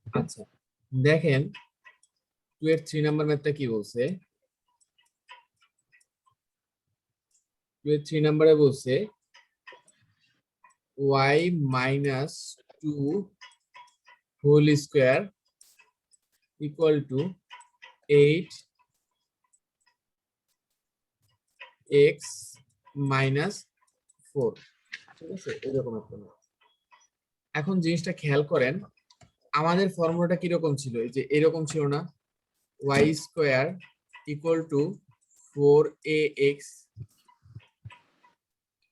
আচ্ছা, দেখেন 2 এর 3 নাম্বার ম্যাথটা কি বলছে। 2 এর 3 নাম্বারে বলছে y minus 2 whole square equal to 8x minus 4। ঠিক আছে, এরকম একটা ম্যাথ। এখন জিনিসটা খেয়াল করেন, আমাদের ফর্মুলাটা কিরকম ছিল, এই যে এরকম ছিল না, y square equal two 4ax।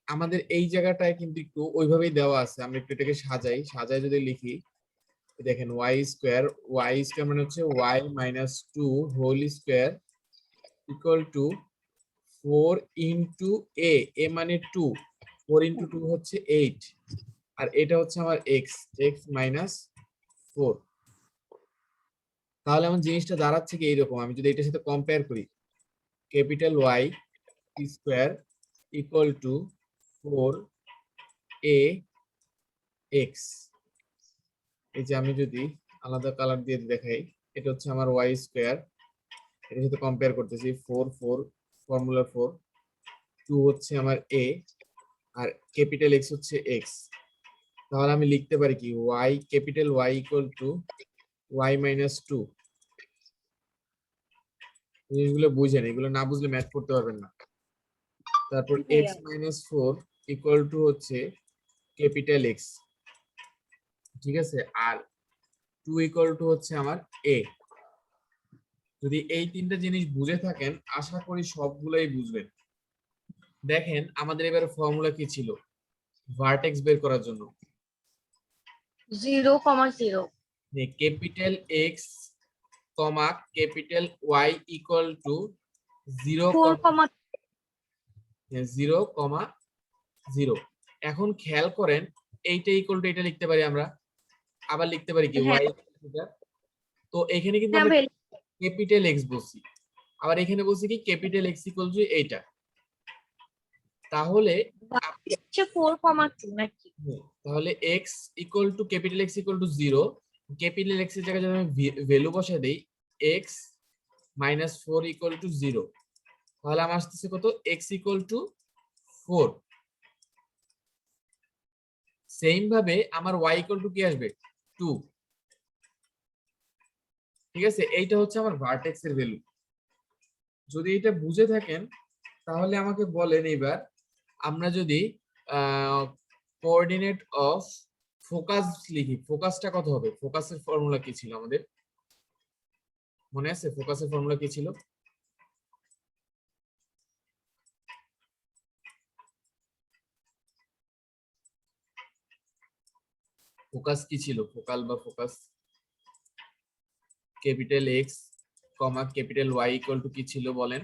আমাদের এই জায়গাটায় কিন্তু একটু ওইভাবেই দেওয়া আছে, আমরা একটু এটাকে সাজাই যদি লিখি, দেখেন y স্কোয়ার মানে হচ্ছে y minus 2 whole square equal to 4 into a মানে 2, 4 ইন্টু 2 হচ্ছে 8, আর এটা হচ্ছে আমার x মাইনাস 4। তাহলে আমার জিনিসটা দাঁড়াচ্ছে কি এইরকম, আমি যদি এটার সাথে কম্পেয়ার করি, capital Y square equal two 4ax। এই যে আমি যদি আলাদা কালার দিয়ে দেখাই, এটা হচ্ছে আমার y স্কোয়ার, এটার সাথে কম্পেয়ার করতেছি 4 ফর্মুলা 4, 2 হচ্ছে আমার a, আর ক্যাপিটাল x হচ্ছে x। তাহলে আমি লিখতে পারি কি capital Y equal two y minus 2। জিনিসগুলো বুঝেন, এগুলো না বুঝলে ম্যাথ করতে পারবেন না। তারপর x মাইনাস 4 ইকুয়াল টু হচ্ছে ক্যাপিটাল x, ঠিক আছে, আর 2 ইকুয়াল টু হচ্ছে আমার a। যদি এই তিনটা জিনিস বুঝে থাকেন, আশা করি সবগুলাই বুঝবেন। দেখেন আমাদের এবারে ফর্মুলা কি ছিল ভার্টেক্স বের করার জন্য, 0,0 capital x comma capital y equal to 0, 0,0। এখন খেয়াল করেন, এইটা ইকুয়াল টু এটা লিখতে পারি আমরা, আবার লিখতে পারি কি y। তো এখানে কিন্তু আমরা ক্যাপিটাল x বলছি, আবার এখানে বলছি কি ক্যাপিটাল x ইকুয়াল টু এইটা। তাহলে 4,2 নাকি? তাহলে x equal to capital x equal to 0, capital x এর জায়গায় যদি আমি ভ্যালু বসাই দেই x মাইনাস 4 ইকুয়াল টু 0, তাহলে আমার আসতেছে কত, x ইকুয়াল টু 4। সেম ভাবে আমার y ইকুয়াল টু কি আসবে, 2। ঠিক আছে, এইটা হচ্ছে আমার ভার্টেক্স এর ভ্যালু। যদি এটা বুঝে থাকেন তাহলে আমাকে বলেন এবার, আমরা যদি কোঅর্ডিনেট অফ ফোকাস লিখি, ফোকাসটা কত হবে, ফোকাসের ফর্মুলা কি ছিল আমাদের, মনে আছে ফোকাসের ফর্মুলা কি ছিল? ফোকাস কি ছিল, ফোকাল বা focus, capital X comma capital Y equal to কি ছিল বলেন?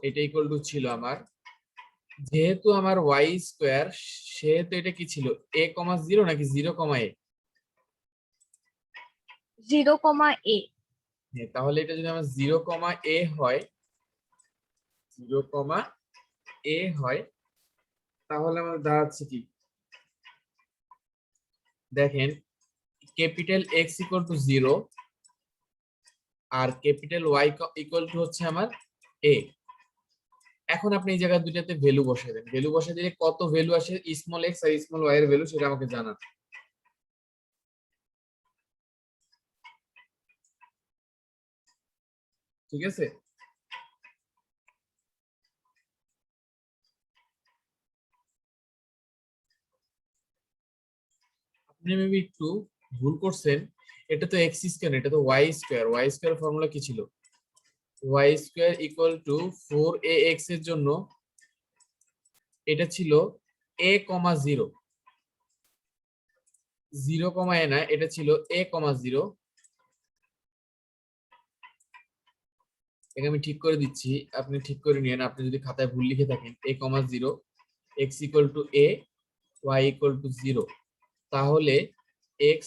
এটা ইকুয়াল টু ছিল আমার, যেহেতু আমার ওয়াই স্কোয়ার, সেহেতু এটা কি ছিল, a কমা 0 নাকি 0,a? 0,a। তাহলে এটা যদি আমার 0,a হয়, 0,a হয়, তাহলে আমার দাঁড়াচ্ছে কি, দেখেন ক্যাপিটাল x ইকুয়াল টু 0 আর ক্যাপিটাল y ইকুয়াল টু হচ্ছে আমার a। এখন আপনি এই জায়গায় দুইটাতে ভ্যালু বসাই দেন, ভ্যালু বসাই দিলে কত ভ্যালু আসে স্মল x আর স্মল y এর ভ্যালু, সেটা আমাকে জানান। ঠিক আছে, আপনি মেবি একটু ভুল করছেন, এটা তো এক্স স্কয়ার, এটা তো Y square. Y square formula কি ছিল, Y square equal to 4ax এর জন্য এটা ছিল a, 0, 0,a না, এটা ছিল a, 0। এটা আমি ঠিক করে দিচ্ছি, আপনি ঠিক করে নিয়েন, আপনি যদি খাতায় ভুল লিখে থাকেন a, 0, x equal to a, y equal to 0, তাহলে x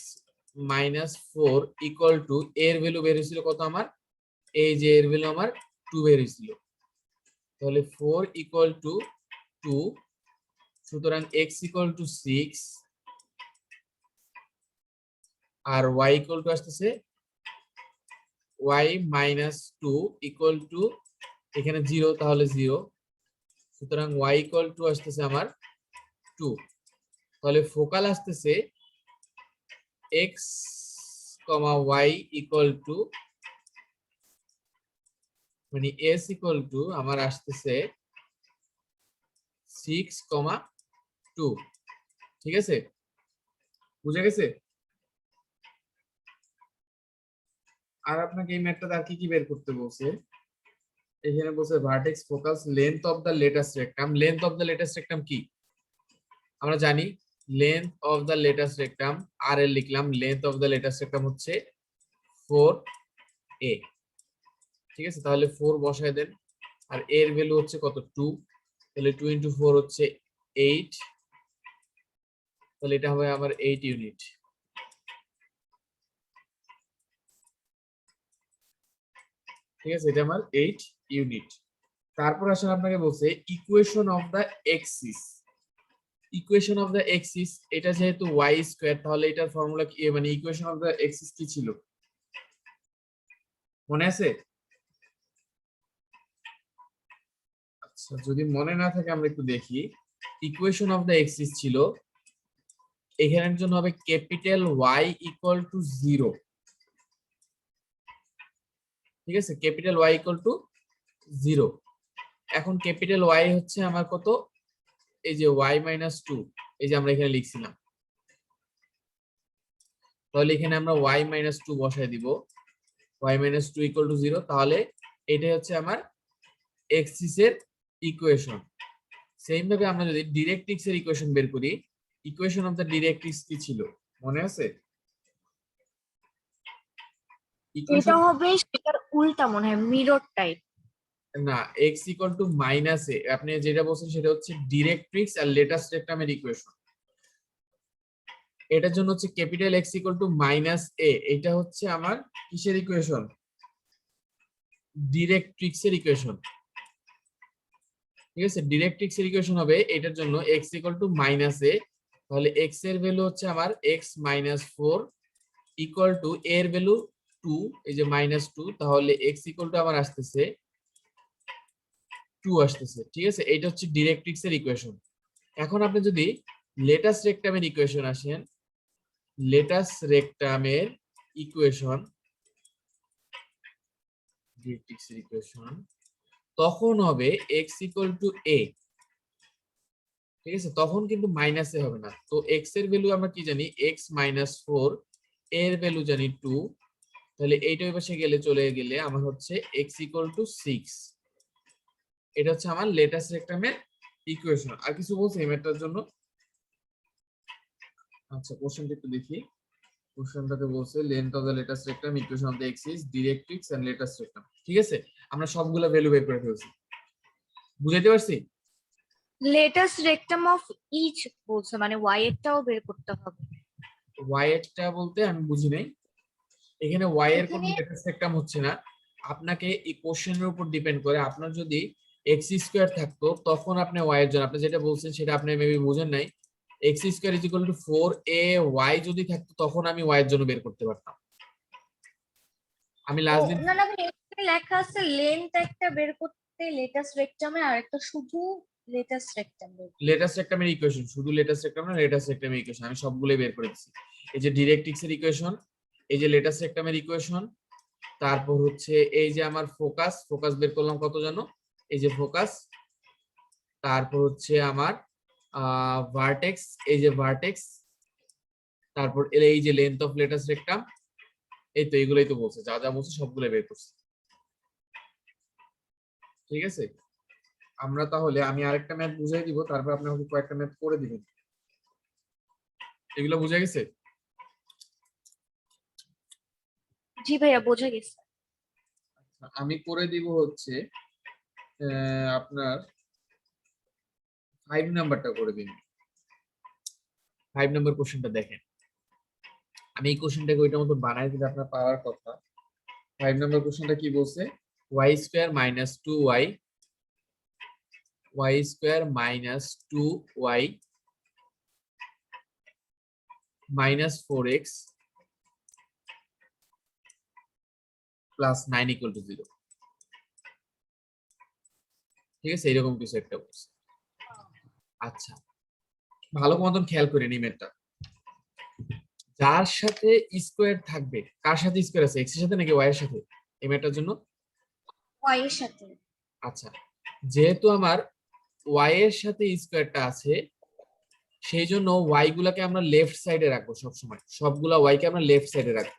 মাইনাস 4 ইকুয়াল টু এর ভ্যালু বের হয়েছিল কত আমার, এই যে এর ভ্যালু আমার 2 বের হয়েছিল, তাহলে 4 ইকুয়াল টু 2, সুতরাং x ইকুয়াল টু 6 আর y ইকুয়াল টু আসতেছে y মাইনাস 2 ইকুয়াল টু এখানে 0 তাহলে 0, সুতরাং y ইকুয়াল টু আসতেছে আমার 2। তাহলে ফোকাল আসতেছে x, y ইকুয়াল টু মানে s ইকুয়াল টু আমার আসতেছে 6,2। ঠিক আছে, বুঝে গেছে? আর আপনাকে এই ম্যাথটা আর কি কি বের করতে বলছে, এখানে বলছে vertex focus length of the latus rectum. Length of the latus rectum কি আমরা জানি, length of the latus rectum আর এর লিখলাম, length of the latus rectum হচ্ছে 4a। ঠিক আছে, তাহলে 4 বসায় দেন, আর এর ভ্যালু হচ্ছে কত 2, তাহলে 2 × 4 হচ্ছে 8, তাহলে এটা হবে আমার 8 ইউনিট। ঠিক আছে, এটা আমার 8 ইউনিট। তারপর আসলে আপনাকে বলছে equation of the axis. Equation of the axis, এটা যেহেতু y স্কয়ার, তাহলে এটার ফর্মুলা কি, মানে ইকুয়েশন অফ দ্য এক্সিস কি ছিল মনে আছে? আচ্ছা, যদি মনে না থাকে আমরা একটু দেখি। ইকুয়েশন অফ দ্য এক্সিস ছিল, এখানের জন্য হবে ক্যাপিটাল Y ইকুয়াল টু 0। ঠিক আছে, ক্যাপিটাল Y ইকুয়াল টু 0। এখন ক্যাপিটাল Y হচ্ছে আমার কত, এই যে y মাইনাস 2, এই যে আমরা এখানে লিখছিলাম, তাহলে এখানে আমরা y মাইনাস 2 বসাই দিব, y মাইনাস 2 ইকুয়াল টু 0। তাহলে এটাই হচ্ছে আমার এক্সিস এর ইকুয়েশন। সেম ভাবে আমরা যদি ডিরেক্ট্রিক্স এর ইকুয়েশন বের করি, ইকুয়েশন অফ দ্য ডিরেক্ট্রিক্স কি ছিল মনে আছে? এটা ইকুয়েশন হবে সেটার উল্টা মনে হয়, মিরর টাইপ। না, x equal to minus a, আপনি যেটা বলছেন সেটা হচ্ছে ডিরেক্ট্রিক্স আর লেটেস্ট রেক্টামের ইকুয়েশন। এটার জন্য হচ্ছে capital x equal to minus a, এটা হচ্ছে আমার কিসের ইকুয়েশন? ডিরেক্ট্রিক্স এর ইকুয়েশন। ঠিক আছে, ডিরেক্ট্রিক্স এর ইকুয়েশন হবে এটার জন্য x equal to minus a, তাহলে x এর ভ্যালু হচ্ছে আমার x minus 4 equal to a এর ভ্যালু 2, এই যে মাইনাস 2, তাহলে x ইকুয়াল টু আমার আসতেছে 2 আসতেছে। ঠিক আছে, এটা হচ্ছে ডিরেক্ট্রিক্স এর ইকুয়েশন। এখন আপনি যদি লেটাস্ট রেক্টামের ইকুয়েশন আসেন, লেটাস্ট রেক্টামের ইকুয়েশন, ডিরেক্ট্রিক্স এর ইকুয়েশন, তখন হবে x ইকুয়াল টু a। ঠিক আছে, তখন কিন্তু মাইনাসে হবে না। তো x এর ভ্যালু আমরা কি জানি, x মাইনাস 4, এর ভ্যালু জানি 2, তাহলে এইটা ওই পাশে গেলে চলে গেলে আমার হচ্ছে x ইকুয়াল টু 6। এটা হচ্ছে আমার লেটেস্ট রেক্টামের ইকুয়েশন। আর কিছু বলছে এই ম্যাথটার জন্য? আচ্ছা, কোশ্চেনটা একটু দেখি। কোশ্চেনটাতে বলছে length of the latus rectum, equation of the axis, directrix and latus rectum. ঠিক আছে, আমরা সবগুলা ভ্যালু বের করে ফেলছি, বুঝাইতে পারছি? লেটেস্ট রেক্টাম অফ ইচ বলছে, মানে ওয়াই এরটাও বের করতে হবে। y এরটা বলতে আমি বুঝি নাই, এখানে y এর কোনো এখানে লেটেস্ট রেক্টাম হচ্ছে না। আপনাকে এই কোশ্চেনের উপর ডিপেন্ড করে, আপনার যদি x স্কয়ার থাকতো তখন আপনি y এর জন্য, আপনি যেটা বলছেন সেটা আপনি মেবি বুঝেন নাই, x square is equal to 4ay যদি থাকতো তখন আমি y এর জন্য বের করতে পারতাম। আমি ও লাস্ট দিন না না, এখানে লেখা আছে লেন্থ একটা বের করতে লেটেস্ট রেক্টামে, আর একটা শুধু লেটেস্ট রেক্টাম বের করতে। লেটেস্ট রেক্টামের ইকুয়েশন, শুধু লেটেস্ট রেক্টাম না, লেটেস্ট রেক্টামের ইকুয়েশন আমি সবগুলোই বের করে দিচ্ছি। এই যে ডিরেক্ট্রিক্স এর ইকুয়েশন, এই যে লেটেস্ট রেক্টামের ইকুয়েশন, তারপর হচ্ছে এই যে আমার ফোকাস, ফোকাস বের করলাম কত জানো, এই যে ফোকাস, তারপর হচ্ছে আমার ভার্টেক্স, এই যে ভার্টেক্স, তারপর এই যে লেন্থ অফ লেটেস্ট রেক্টাম, এই তো এগুলোই তো বলছে, যা যা বলছে সবগুলো বের করছি। ঠিক আছে, আমরা তাহলে আমি আরেকটা ম্যাথ বুঝাই দিব, তারপর আপনি আমাকে কয়েকটা ম্যাথ করে দিবেন। এগুলো বুঝা গেছে? জি ভাইয়া, বোঝা গেছে। আমি করে দিব হচ্ছে আপনার 5 নাম্বারটা করে দিন। 5 নাম্বার কোশ্চেনটা দেখেন, আমি এই কোশ্চেনটাকে ওইটার মতো বানাই দিলে আপনার পাওয়ার কথা। 5 নাম্বার কোশ্চেনটা কি বলছে, y square minus 2y y square minus 2y minus 4x plus 9 equal to 0। ঠিক আছে, এরকম কিছু একটা বলছে। আচ্ছা, ভালো মতন খেয়াল করে নি ম্যাথটা। যার সাথে স্কোয়ার থাকবে, কার সাথে স্কোয়ার আছে, এক্স এর সাথে নাকি ওয়াই এর সাথে এই ম্যাথটার জন্য? ওয়াই এর সাথে। আচ্ছা, যেহেতু আমার ওয়াই এর সাথে স্কোয়ারটা আছে, সেই জন্য ওয়াই গুলাকে আমরা লেফট সাইডে রাখবো সবসময়, সবগুলা ওয়াই কে আমরা লেফট সাইডে রাখবো।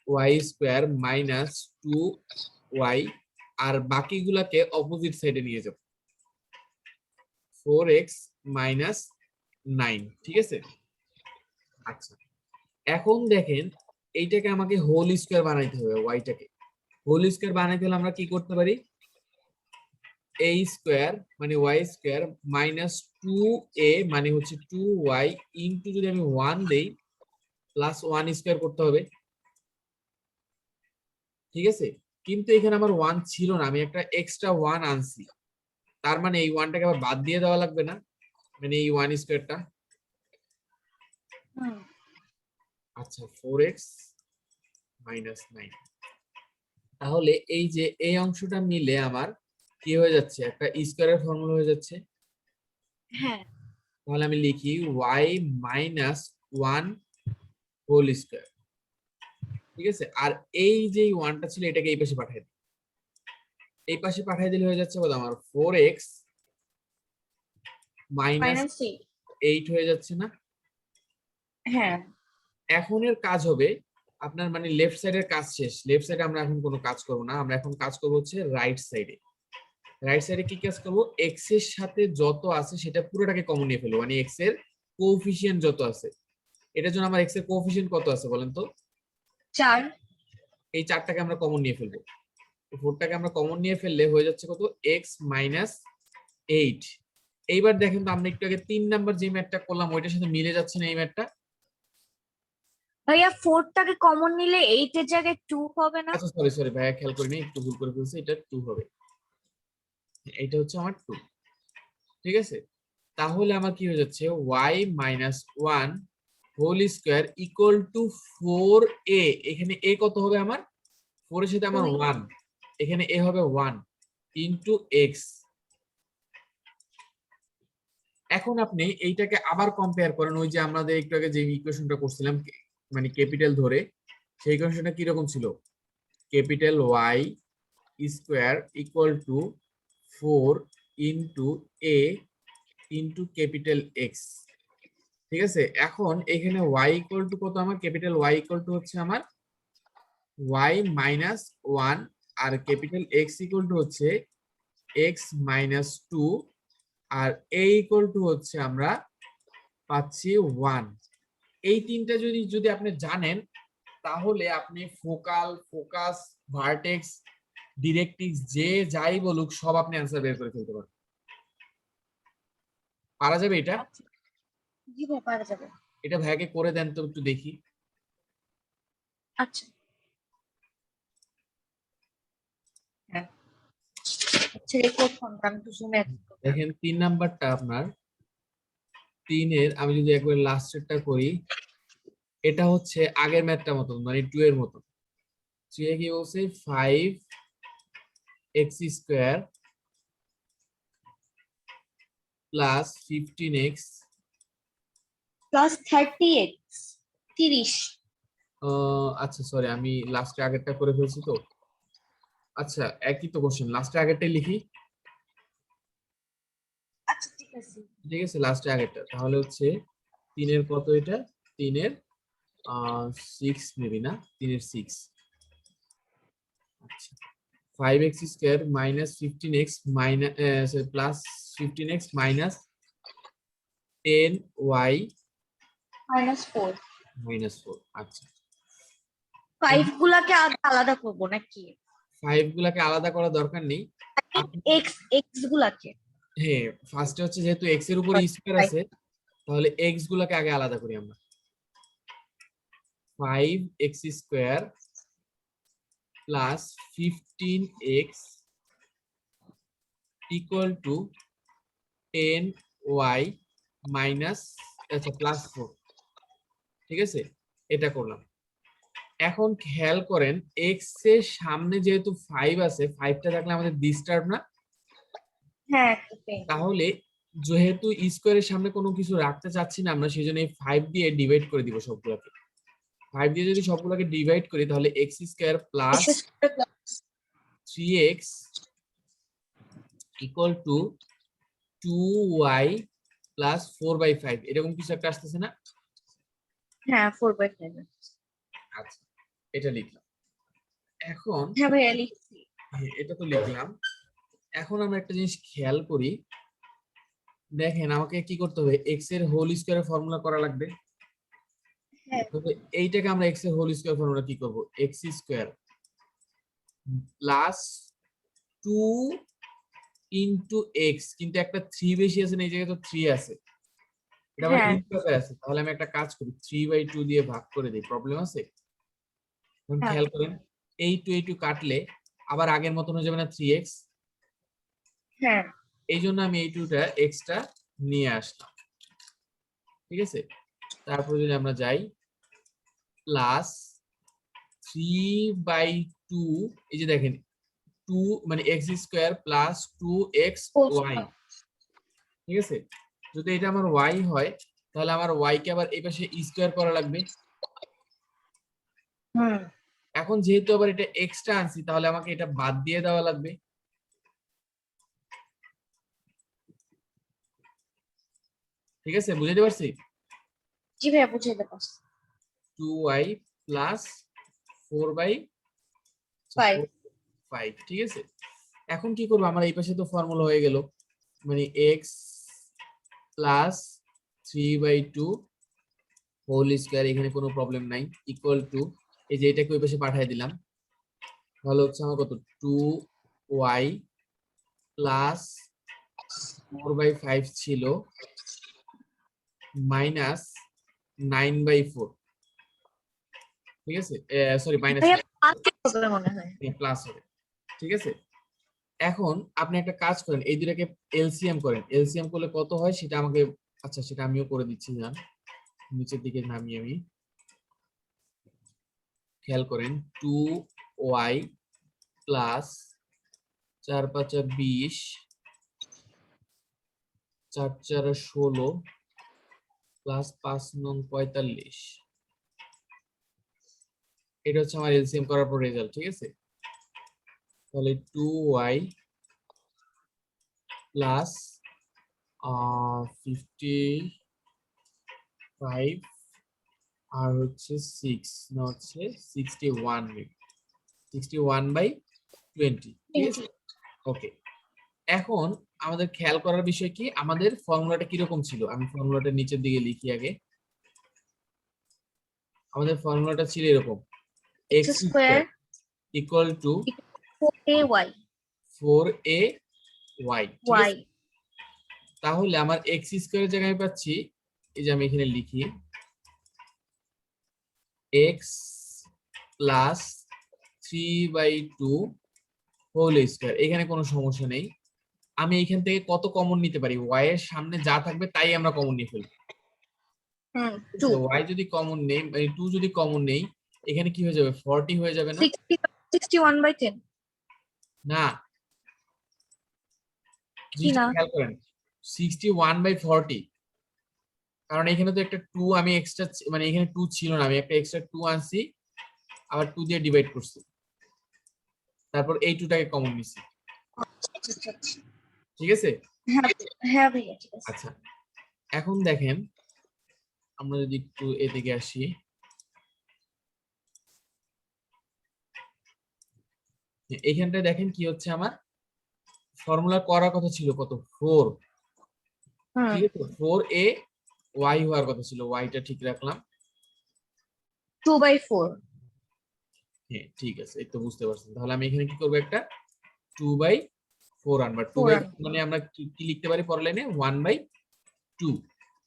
ওয়াই স্কোয়ার মাইনাস 2y আর বাকিগুলাকে অপোজিট সাইডে নিয়ে যাব, 4x মাইনাস 9। ঠিক আছে, আচ্ছা এখন দেখেন এইটাকে আমাকে হোল স্কোয়ার বানাইতে হবে। ওয়াইটাকে হোল স্কোয়ার বানাইতে হলে আমরা কি করতে পারি, a স্কোয়ার মানে ওয়াই স্কোয়ার মাইনাস 2a মানে হচ্ছে 2y ইনটু যদি আমি 1 দেই প্লাস 1 স্কোয়ার করতে হবে। ঠিক আছে, কিন্তু এখানে আমার 1 ছিল না, আমি একটা এক্সট্রা 1 আনছি, তার মানে এই 1টাকে আবার বাদ দিয়ে দেওয়া লাগবে না, মানে এই 1 স্কোয়ারটা। আচ্ছা 4x মাইনাস 9, তাহলে এই যে এই অংশটা মিলে আমার কি হয়ে যাচ্ছে, একটা স্কোয়ারের ফর্মুলা হয়ে যাচ্ছে। হ্যাঁ, তাহলে আমি লিখি y মাইনাস 1 হোল স্কোয়ার। ঠিক আছে, আর এই যে 1টা ছিল এটাকে এই পাশে পাঠিয়ে দিই, এই পাশে পাঠিয়ে দিলে হয়ে যাচ্ছে কত আমার 4x মাইনাস মাইনাস 8 হয়ে যাচ্ছে না। হ্যাঁ, এখন এর কাজ হবে আপনার, মানে লেফট সাইডের কাজ শেষ, লেফট সাইডে আমরা এখন কোনো কাজ করব না, আমরা এখন কাজ করব হচ্ছে রাইট সাইডে। রাইট সাইডে কি কাজ করব, এক্স এর সাথে যত আছে সেটা পুরোটাকে কমন নিয়ে ফেলবো, মানে এক্স এর কোএফিসিয়েন্ট যত আছে। এটার জন্য আমার এক্স এর কোএফিসিয়েন্ট কত আছে বলেন তো? 4। এই 4টাকে আমরা কমন নিয়ে ফেলবো, 4টাকে আমরা কমন নিয়ে ফেললে হয়ে যাচ্ছে কত, এক্স মাইনাস 8। এইবার দেখেন তো আমরা একটু আগে 3 নাম্বার যে ম্যাথটা করলাম ওইটার সাথে মিলে যাচ্ছে না এই ম্যাথটা। ভাইয়া 4টাকে কমন নিলে 8 এর জায়গায় 2 হবে না? আচ্ছা সরি সরি ভাইয়া, খেয়াল করিনি, একটু ভুল করে ফেলছি, এটা 2 হবে, এটা হচ্ছে আমার 2। ঠিক আছে, তাহলে আমার কি হয়ে যাচ্ছে y minus 1 whole square equal to 4a। এখানে a কত হবে আমার, 4 এর সাথে আমার 2। 1, এখানে a হবে 1 ইনটু x। এখন আপনি এইটাকে আবার কম্পেয়ার করেন, ওই যে আমাদের একটু আগে যে ইকুয়েশনটা করছিলাম মানে ক্যাপিটাল ধরে, সেই ইকুয়েশনটা কি রকম ছিল, capital y square equal to 4 into a into capital x। ঠিক আছে, এখন এখানে y ইকুয়াল টু কত, আমার ক্যাপিটাল y ইকুয়াল টু হচ্ছে আমার y মাইনাস 1 আর ক্যাপিটাল x ইকুয়াল টু হচ্ছে x মাইনাস 2 আর a ইকুয়াল টু হচ্ছে আমরা পাচ্ছি 1। এই তিনটা যদি যদি আপনি জানেন তাহলে আপনি ফোকাল, ফোকাস, ভার্টেক্স, ডিরেক্ট্রিক্স যে যাই বলুক সব আপনি অ্যান্সার বের করে ফেলতে পারবেন। পারা যাবে এটা? জি ভাই, পারা যাবে। এটা ভাইয়াকে করে দেন তো একটু দেখি। আচ্ছা, হ্যাঁ, আচ্ছা রেকর্ড ফোনটা আমি তো জুমে দেখেন 3 নাম্বারটা আপনার 3 এর আমি যদি একবার লাস্টেরটা করি, এটা হচ্ছে আগের ম্যাথটার মতন, মানে 2 এর মতন। 3 এ কি বলছে 5x square plus 15x plus 30x 30। আচ্ছা সরি আমি লাস্টে আগেরটা করে ফেলছি তো। আচ্ছা একই তো কোশ্চেন, লাস্টে আগেরটাই লিখি। আচ্ছা ঠিক আছে। ঠিক আছে, লাস্টে আগেরটা তাহলে হচ্ছে 3 এর কত, এটা 3 এর 6 মেবি না, 3 এর 6। আচ্ছা 5x square minus 15x minus plus 15x minus 10y -4। Minus 4। আচ্ছা 5 গুলাকে আলাদা করবো নাকি? 5 গুলাকে আলাদা করার দরকার নেই। এক্স এক্স গুলাকে। হ্যাঁ, ফার্স্টে হচ্ছে যেহেতু x এর উপরে স্কয়ার আছে তাহলে x গুলাকে আগে আলাদা করি আমরা। 5x square plus 15x equal to 10y minus আচ্ছা প্লাস 4, ঠিক আছে, এটা করলাম। এখন খেয়াল করেন x এর সামনে যেহেতু 5 আছে, 5টা থাকলে আমাদের ডিস্টার্ব না, হ্যাঁ একটু পেন। তাহলে যেহেতু স্কোয়ারের সামনে কোনো কিছু রাখতে চাচ্ছি না আমরা, সেই জন্য এই 5 দিয়ে ডিভাইড করে দিব সবগুলোকে। 5 দিয়ে যদি সবগুলোকে ডিভাইড করি তাহলে x square plus 3x equal to 2y plus 4/5 এরকম কিছু একটা আসতেছে না? হ্যাঁ 4/5। আচ্ছা, এটা লিখলাম। এখন হ্যাঁ ভাইয়া লিখছি। এটা তো লিখলাম। এখন আমরা একটা জিনিস খেয়াল করি, দেখেন আমাকে কি করতে হবে, x এর হোল স্কয়ারের ফর্মুলা করা লাগবে। হ্যাঁ তবে এইটাকে আমরা x এর হোল স্কয়ার ফর্মুলা কি করব, x square plus 2 into x, কিন্তু একটা 3 বেশি আছে না, এই জায়গায় তো 3 আছে, এটা আবার হ্যাঁ ইনটুতে আছে, তাহলে আমি একটা কাজ করি 3/2 দিয়ে ভাগ করে দেই, প্রবলেম আছে? এখন হ্যাঁ খেয়াল করেন এই 2 কাটলে আবার আগের মতন হয়ে যাবে না 3x, হ্যাঁ এই জন্য আমি এই 2টা এক্সট্রা নিয়ে আসলাম, ঠিক আছে। তারপর যদি আমরা যাই প্লাস 3/2, এই যে দেখেন 2 মানে x স্কয়ার প্লাস 2xy, ঠিক আছে। যদি এটা আমার y হয় তাহলে আমার y কে আবার এই পাশে স্কয়ার করা লাগবে। হুম এখন যেহেতু আবার এটা এক্সট্রা আনছি তাহলে আমাকে এটা বাদ দিয়ে দেওয়া লাগবে, ঠিক আছে, বুঝাতে পারছি? জি ভাইয়া বুঝাইতে পারছি। 2y প্লাস 5 4/5, ঠিক আছে। এখন কি করবো, আমার এই পাশে তো ফর্মুলা হয়ে গেল, মানে x প্লাস 3/2 হোল স্কয়ার, এখানে কোনো প্রবলেম নাই, ইকুয়াল টু এই যে এটাকে ওই পাশে পাঠিয়ে দিলাম, তাহলে হচ্ছে আমার কত 2y প্লাস 4/5 ছিল মাইনাস 9/4, ঠিক আছে, সরি মাইনাস ভাইয়া 5 হবে মনে হয়। প্লাস হবে, ঠিক আছে। এখন আপনি একটা কাজ করেন, এই দুটাকে এলসিএম করেন, এলসিএম করলে কত হয় সেটা আমাকে, আচ্ছা সেটা আমিও করে দিচ্ছি, জান নিচের দিকে নামিয়ে আমি, খেয়াল করেন 2y প্লাস 4×5 = 20, 4×4 = 16 প্লাস 5×9 = 45, এটা হচ্ছে আমার এলসিএম করার পর রেজাল্ট, ঠিক আছে। তাহলে 2y প্লাস 55 আর হচ্ছে 6 না হচ্ছে 61/20, ঠিক আছে। ওকে, এখন আমাদের খেয়াল করার বিষয় কি, আমাদের ফর্মুলাটা কিরকম ছিল, আমি ফর্মুলাটা নিচের দিকে লিখি আগে। আমাদের ফর্মুলাটা ছিল এরকম, x x square equal to 4ay 4ay, ঠিক y আছে। তাহলে আমার x স্কয়ারের জায়গায় আমি পাচ্ছি, এই যে আমি এখানে লিখি x প্লাস 3/2 হোল স্কয়ার, এখানে কোনো সমস্যা নেই। আমি এখান থেকে কত কমন নিতে পারি, y এর সামনে যা থাকবে তাই আমরা কমন নিয়ে ফেলবো। হুম 2 y যদি কমন নেই, মানে 2 যদি কমন নেই, এখানে কি হয়ে যাবে, 40 হয়ে যাবে না? 61/10 না, কি জিনিসটা না? খেয়াল করেন 61/40, কারণ এখানে তো একটা 2 আমি এক্সট্রা, মানে এখানে 2 ছিল না, আমি একটা এক্সট্রা 2 আনছি, আবার 2 দিয়ে ডিভাইড করছি, তারপর এই 2টাকে কমন নিছি, আচ্ছা, আচ্ছা। ঠিক আছে। হ্যাঁ হ্যাঁ ভাইয়া ঠিক আছে। আচ্ছা, এখন দেখেন আমরা যদি একটু এদিকে আসি, এইখানটায় দেখেন কি হচ্ছে, আমার ফর্মুলা করার কথা ছিল কত 4, হুম ঠিক আছে, 4a y হওয়ার কথা ছিল, yটা ঠিক রাখলাম, 2/4 হ্যাঁ ঠিক আছে, এই তো বুঝতে পারছেন। তাহলে আমি এখানে কি করবো, একটা 2/4 আনবো, 2/4 মানে আমরা কি লিখতে পারি পরের লাইনে 1/2।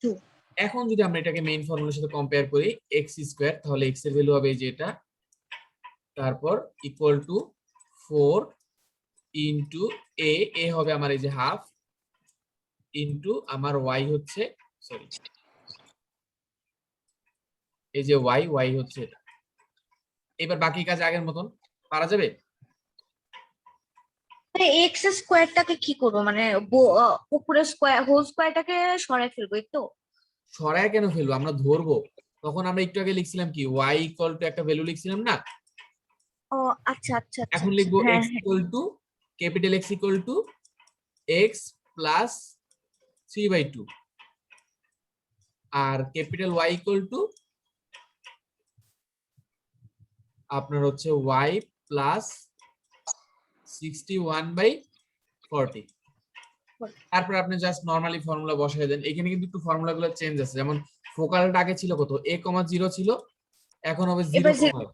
2 এখন যদি আমরা এটাকে মেইন ফর্মুলার সাথে কম্পেয়ার করি x স্কয়ার, তাহলে x এর ভ্যালু হবে এই যে এটা, তারপর ইকুয়াল টু 4 ইনটু এ হবে আমার এই যে হাফ ইনটু আমার ওয়াই হচ্ছে, সরি এই যে ওয়াই হচ্ছে এটা। এবার বাকি কাজ আগের মতন পারা যাবে। মানে এক্স স্কোয়ারটাকে কি করবো, মানে উপরে স্কোয়ার হোল স্কোয়ারটাকে সরাই ফেলবো এই তো? সরায় কেন ফেলবো, আমরা ধরবো। তখন আমরা একটু আগে লিখছিলাম কি ওয়াই ইকুয়াল টু একটা ভ্যালু লিখছিলাম না, ও আচ্ছা আচ্ছা আচ্ছা এখন আচ্ছা, লিখবো হ্যাঁ এক্স হ্যাঁ। Equal to capital X equal to X plus 3/2 আর ক্যাপিটাল ওয়াই ইকুয়াল টু আপনার হচ্ছে ওয়াই প্লাস 61/40। তারপর আপনি জাস্ট নরমালি ফর্মুলা বসায় দেন। এখানে কিন্তু একটু ফর্মুলা গুলো চেঞ্জ আছে, যেমন ফোকালটা আগে ছিল কত a,0 ছিল, এখন হবে 0, এবার 0,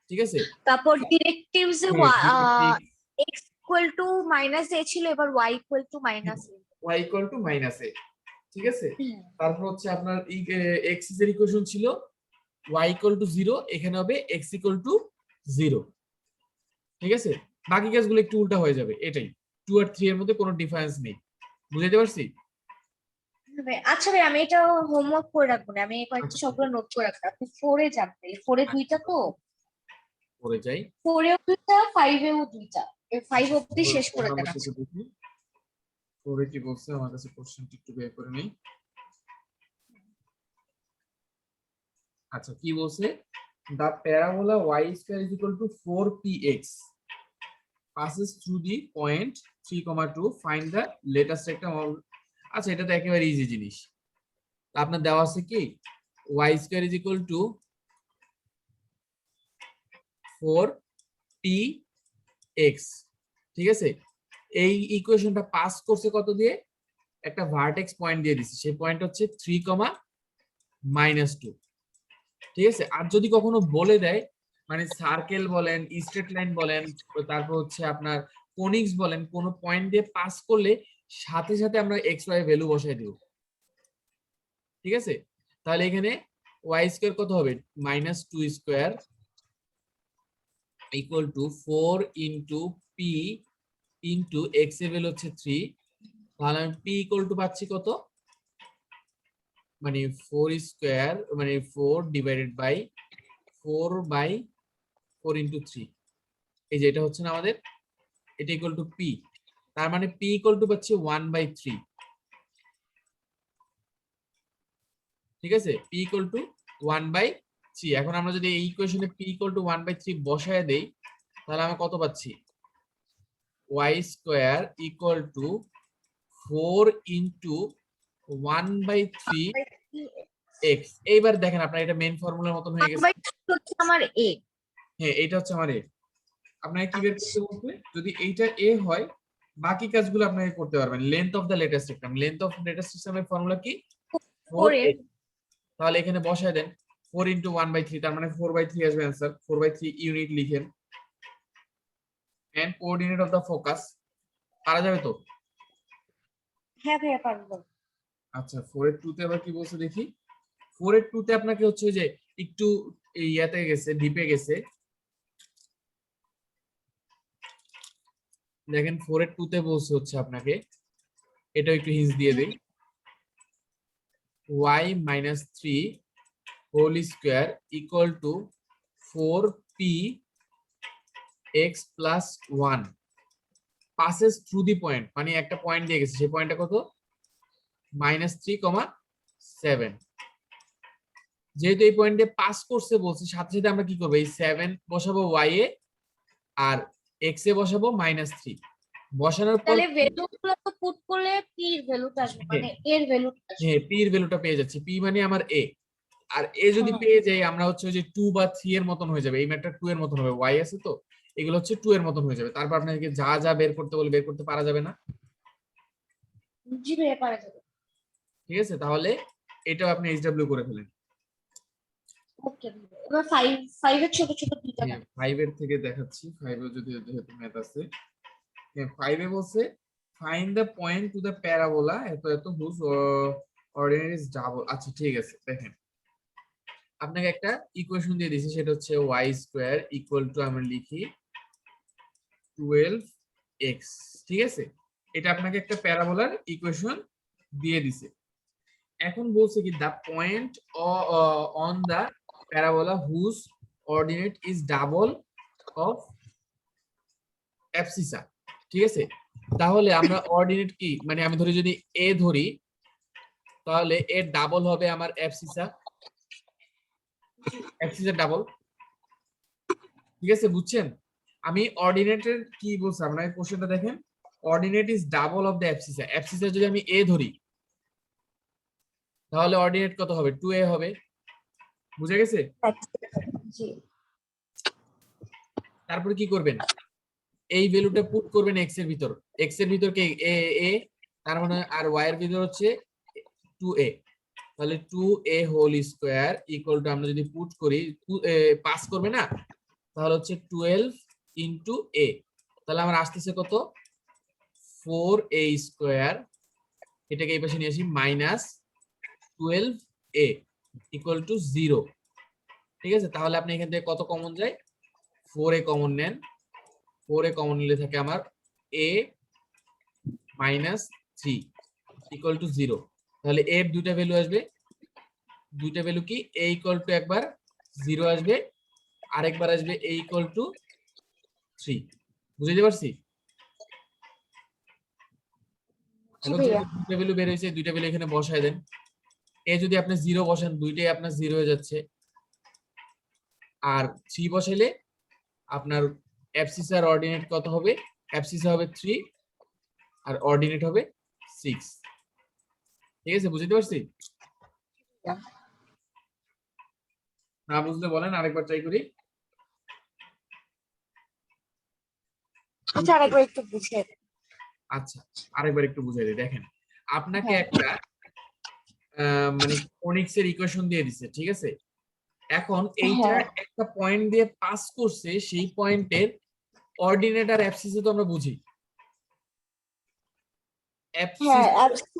ঠিক আছে। তারপর ডিরেক্টিভস এ হ্যাঁ directrix X equal to minus A ছিল, এবার Y equal to minus A. y equal to -a, ঠিক আছে। তারপর হচ্ছে আপনার x এর ইকুয়েশন ছিল y ইকুয়াল টু 0, এখানে হবে x ইকুয়াল টু 0, ঠিক আছে। বাকি কাজগুলো একটু উল্টা হয়ে যাবে, এটাই 2 আর 3 এর মধ্যে কোনো ডিফারেন্স নেই, বুঝাইতে পারছি? আচ্ছা ভাই, আমি এটা হোমওয়ার্ক করে রাখবো না, আমি কয়েকটা আচ্ছা সবগুলো নোট করে রাখবো। আপনি ফোরে যাবেন, ফোরে দুইটা তো, পরে যাই। ফোরেও দুইটা, ফাইভেও দুইটা, ফাইভ আচ্ছা অব্দি শেষ করে দেন। নাম্বারটা একটু দেখি পরে কি বলছে, আমার কাছে কোশ্চেনটা একটু বের করে নেই। আচ্ছা কি বলছে, the parabola y square is equal to 4px passes through the point 3,2, find the latest rectum of। আচ্ছা এটা তো একেবারে ইজি জিনিস। তা আপনার দেওয়া আছে কি y square is equal to 4px, ঠিক আছে। এই ইকুয়েশনটা পাস করছে কত দিয়ে, একটা ভার্টেক্স পয়েন্ট দিয়ে দিছি, সেই পয়েন্ট হচ্ছে 3,-2, ঠিক আছে। আর যদি কখনো বলে দেয় মানে সার্কেল বলেন, স্ট্রেট লাইন বলেন, তারপর হচ্ছে আপনার কোনিক্স বলেন, কোন পয়েন্ট দিয়ে পাস করলে সাথে সাথে আমরা এক্স ওয়াই ভ্যালু বসাই দেব, ঠিক আছে। তাহলে এখানে ওয়াই স্কয়ার কত হবে, -2 square equal to 4 into P into x এর ভ্যালু হচ্ছে 3। তাহলে আমি পি ইকুয়াল টু পাচ্ছি কত, মানে 4 স্কয়ার মানে 4 ডিভাইডেড বাই 4 ইনটু 3, এই যে এটা হচ্ছে না আমাদের, এটা ইকুয়াল টু পি। তার মানে পি ইকুয়াল টু পাচ্ছি 1/3, ঠিক আছে। P equal to 1/3। এখন আমরা যদি এই ইকুয়েশনে পি ইকুয়াল টু 1/3 বসায় দেই, তাহলে আমরা কত পাচ্ছি, y square equal to 4 into 1/3 x. এইবার দেখেন আপনার এটা মেইন ফর্মুলার মতন হয়ে গেছে। হচ্ছে আমার এ। হ্যাঁ এটা হচ্ছে আমার এ। আপনাকে কি বের করতে বলতে, যদি এইটা এ হয় বাকি কাজগুলো আপনাকে করতে পারবেন। Length of the latest system, length of latest সিস্টেমের ফর্মুলা কি, 4a। তাহলে এখানে বসায় দেন 4 ইনটু 1/3, তার মানে 4/3 আসবে आंसर। 4/3 ইউনিট লিখেন and coordinate of the focus, পারা যাবে তো? হ্যাঁ ভাইয়া পারবো। আচ্ছা 4 এর 2 তে আবার কি বলছে দেখি। 4 এর 2 তে আপনাকে হচ্ছে যে একটু ইয়াতে গেছে, ডিপে গেছে। দেখেন 4 এর 2 তে বলছে হচ্ছে আপনাকে, এটা একটু হিন্স দিয়ে দেই, y minus 3 whole square equal to 4p x plus 1 passes through the point, মানে একটা পয়েন্ট দিয়ে গেছে, সেই পয়েন্টটা কত, -3,7। যেহেতু এই পয়েন্ট দিয়ে পাস করছে বলছে, সাথে সাথে আমরা কি করব, এই 7 বসাবো y এ আর x এ বসাবো -3। বসানোর পর তাহলে ভ্যালুগুলো তো পুট করলে পি এর ভ্যালুটা আসবে, মানে এর ভ্যালুটা আসবে। হ্যাঁ পি এর ভ্যালুটা পেয়ে যাচ্ছি, পি মানে আমার এ। আর এ যদি পেয়ে যাই আমরা হচ্ছে ওই যে 2 বা 3 এর মতন হয়ে যাবে, এই ম্যাটটা 2 এর মতন হবে, y আছে তো, এগুলো হচ্ছে 2 এর মতন হয়ে যাবে। তারপর আপনাকে যা যা বের করতে বলে বের করতে পারা যাবে না, জি ভাইয়া পারা যাবে। ঠিক আছে। তাহলে এটাও আপনি এইচডব্লিউ করে ফেলেন। ওকে, এবার ফাইভ এর ছোট ছোট দুইটা হ্যাঁ 5 এর থেকে দেখাচ্ছি, 5 এ যদি যেহেতু ম্যাথ আছে। হ্যাঁ 5 এ বলছে find the point to the parabola এত এত হুজ অর্ডিনারি ইজ ডাবল। আচ্ছা ঠিক আছে, দেখেন আপনাকে একটা ইকুয়েশন দিয়ে দিয়েছি, সেটা হচ্ছে y স্কয়ার ইকুয়াল টু আমরা লিখি 12 এক্স। ঠিক আছে, এটা আপনাকে একটা প্যারাবোলার ইকুয়েশন দিয়ে দিছে। এখন বলছে কি the point on the parabola whose ordinate is double of abscissa. ঠিক আছে, তাহলে আমরা অর্ডিনেট কি মানে আমি ধরি যদি এ ধরি, তাহলে এর ডাবল হবে আমার অ্যাবসিসা, অ্যাবসিসা ডাবল। ঠিক আছে, বুঝছেন? আমি অর্ডিনেটের কি বলছি আপনার কোশ্চেনটা দেখেন, ordinate is double of the abscissa. Abscissa যদি আমি এ ধরি তাহলে অর্ডিনেট কত হবে, 2a হবে। বুঝে গেছে? জি। তারপরে কি করবেন, এই ভ্যালুটা পুট করবেন এক্স এর ভিতর। এক্স এর ভিতর কে এ এ, তার মানে আর ওয়াই এর ভিতর হচ্ছে 2a। তাহলে 2a whole square equal to আমরা যদি পুট করি পাস করবে না, তাহলে হচ্ছে 12 ইনটু a। তাহলে আমার আসতেছে কত, 4a স্কয়ার, এটাকে এই পাশে নিয়ে আসি, মাইনাস 12a ইকুয়াল টু 0। ঠিক আছে, তাহলে আপনি এখান থেকে কত কমন যায়, 4a কমন নেন। 4a কমন নিলে থাকে আমার a মাইনাস 3 ইকুয়াল টু 0। তাহলে a এর দুইটা ভ্যালু আসবে, দুইটা ভ্যালু কি, a ইকুয়াল টু একবার 0 আসবে, আরেকবার আসবে a ইকুয়াল টু 3। বুঝতে পারছি? জি এখন ভাইয়া। যেহেতু দুইটা ভ্যালু বের হয়েছে, দুইটা ভ্যালু এখানে বসায় দেন। এ যদি আপনি 0 বসান, দুইটাই আপনার 0 হয়ে যাচ্ছে। আর 3 বসাইলে আপনার অ্যাবসিসার অর্ডিনেট কত হবে, অ্যাবসিসা হবে 3 আর অর্ডিনেট হবে 6। ঠিক আছে, বুঝতে পারছি? না বুঝলে বলেন, আরেকবার ট্রাই করি। আচ্ছা আরেকবার একটু বুঝিয়ে দেন। আচ্ছা, আরেকবার একটু বুঝাই দিই। দেখেন, আপনাকে হ্যাঁ একটা মানে কোনিক্স এর ইকুয়েশন দিয়ে দিছে। ঠিক আছে, এখন এইটা হ্যাঁ একটা পয়েন্ট দিয়ে পাস করছে, সেই পয়েন্টের অর্ডিনেট আর অ্যাবসিসে তো আমরা বুঝি। হ্যাঁ অ্যাবসিস,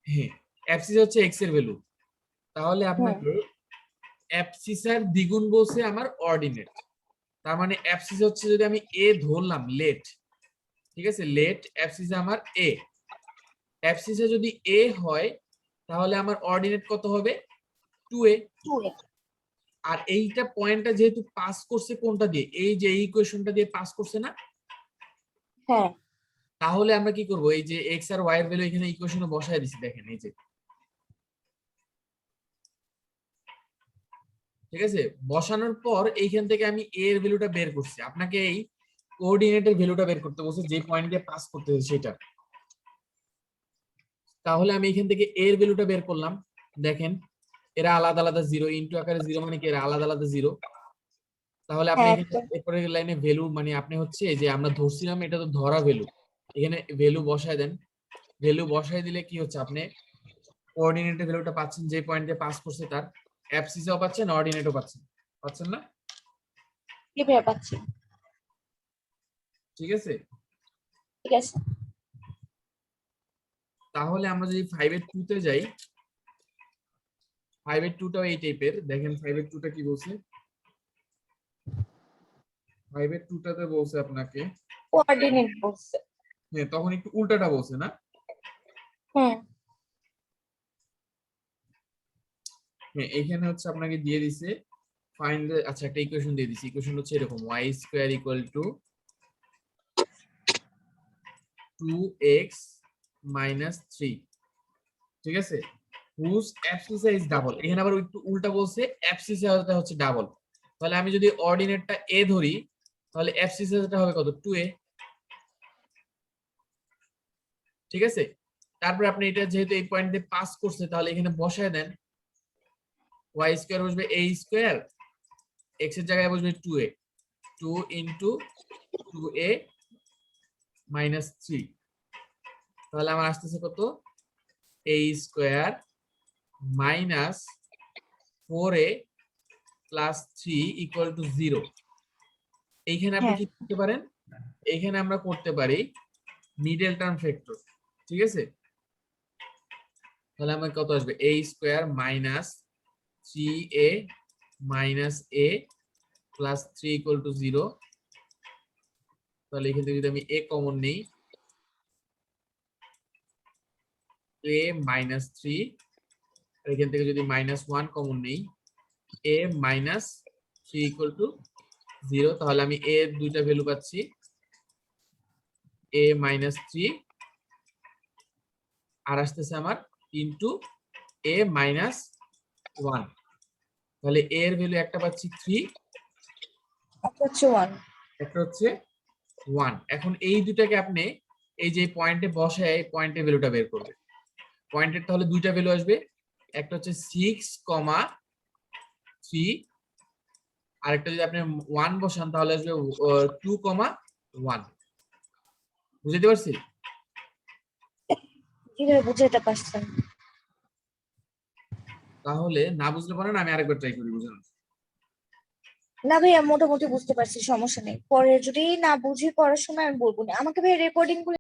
হ্যাঁ, অ্যাবসিস হচ্ছে এক্স এর ভ্যালু। তাহলে হ্যাঁ আপনাকে অ্যাবসিসার দ্বিগুণ বলছে আমার অর্ডিনেট। তার মানে অ্যাবসিস হচ্ছে, যদি আমি এ ধরলাম লেট, ঠিক আছে, লেট অ্যাবসিসে আমার এ, অ্যাবসিসে যদি এ হয় তাহলে আমার অর্ডিনেট কত হবে, 2a। 2a। আর এইটা পয়েন্টটা যেহেতু পাস করছে কোনটা দিয়ে, এই যে এই ইকুয়েশনটা দিয়ে পাস করছে না, হ্যাঁ তাহলে আমরা কি করব, এই যে এক্স আর ওয়াই এর ভ্যালু এখানে ইকুয়েশনে বসায় দিছি। দেখেন এই যে, ঠিক আছে, বসানোর পর এইখান থেকে আমি এ এর ভ্যালুটা বের করছি। আপনাকে এই কোঅর্ডিনেটের ভ্যালুটা বের করতে বলছে, যে পয়েন্ট দিয়ে পাস করতেছে সেটা। তাহলে আমি এখান থেকে এ এর ভ্যালুটা বের করলাম। দেখেন এরা আলাদা আলাদা 0 ইনটু আকারে 0, মানে কি এরা আলাদা আলাদা 0। তাহলে আপনি হ্যাঁ এখানে একদম। এরপরের লাইনে ভ্যালু, মানে আপনি হচ্ছে যে আমরা ধরছিলাম এটা তো ধরা ভ্যালু, এখানে ভ্যালু বসায় দেন। ভ্যালু বসায় দিলে কি হচ্ছে, আপনি কোঅর্ডিনেটের ভ্যালুটা পাচ্ছেন, যে পয়েন্ট দিয়ে পাস করছে তার, অ্যাবসিসও পাচ্ছেন, অর্ডিনেটও পাচ্ছেন। পাচ্ছেন না? কি ভাইয়া পাচ্ছি। ঠিক আছে, ঠিক আছে। তাহলে আমরা যদি 5 এর 2 তে যাই, 5 এর 2 টাও এই টাইপের। দেখেন 5 এর 2 টা কি বলছে, 5 এর 2 টাতে বলছে আপনাকে, কোঅর্ডিনেট বলছে। হ্যাঁ তখন একটু উল্টাটা বলছে না। হুম। হ্যাঁ, এখানে হচ্ছে আপনাকে দিয়ে দিছে ফাইন্ড, আচ্ছা একটা ইকুয়েশন দিয়ে দিছে। ইকুয়েশন হচ্ছে এরকম, y square equal to 2x minus 3। ঠিক আছে, হুজ অ্যাবসিসা ইজ ডাবল। এখানে আবার একটু উল্টা বলছে, অ্যাবসিসাটা হচ্ছে ডাবল। তাহলে আমি যদি অর্ডিনেটটা এ ধরি, তাহলে অ্যাবসিসাটা হবে কত, 2a। ঠিক আছে, তারপর আপনি এটা যেহেতু এই পয়েন্ট দিয়ে পাস করছে, তাহলে এখানে বসায় দেন, y স্কয়ার বসবে a স্কয়ার, x এর জায়গায় বসবে 2a, 2 ইনটু 2a মাইনাস 3। তাহলে আমার আসতেছে কত, a square minus 4a plus 3 equal to 0। এইখানে আপনি হ্যাঁ কি করতে পারেন, এইখানে আমরা করতে পারি মিডল টার্ম ফ্যাক্টর। ঠিক আছে, তাহলে আমার কত আসবে, a square minus 3a minus a plus 3 equal to 0 তাহলে এখান থেকে যদি আমি a কমন নেই, a মাইনাস 3, এখান থেকে যদি -1 কমন নেই, a মাইনাস 3 ইকুয়াল টু 0, তাহলে আমি a এর দুইটা ভ্যালু পাচ্ছি, a মাইনাস 3 আর আসতেছে আমার ইনটু a মাইনাস 1। তাহলে a এর ভ্যালু একটা পাচ্ছি 3, হচ্ছে 1। একটা হচ্ছে 1। এখন এই দুটাকে আপনি এই যে পয়েন্টে বসায় এই পয়েন্টের ভ্যালুটা বের করবে। পয়েন্টের তাহলে দুইটা ভ্যালু আসবে, একটা হচ্ছে 6,3, আরেকটা যদি আপনি 1 বসান তাহলে আসবে 2,1। বুঝতে পারছি? কিভাবে বুঝাতে পারছেন? তাহলে না বুঝলে পারেন, আমি আরেকবার ট্রাই করি বুঝানোর। না ভাইয়া মোটামুটি বুঝতে পারছি, সমস্যা নেই। পরে যদি না বুঝি পড়ার সময় আমি বলবো না, আমাকে ভাই রেকর্ডিং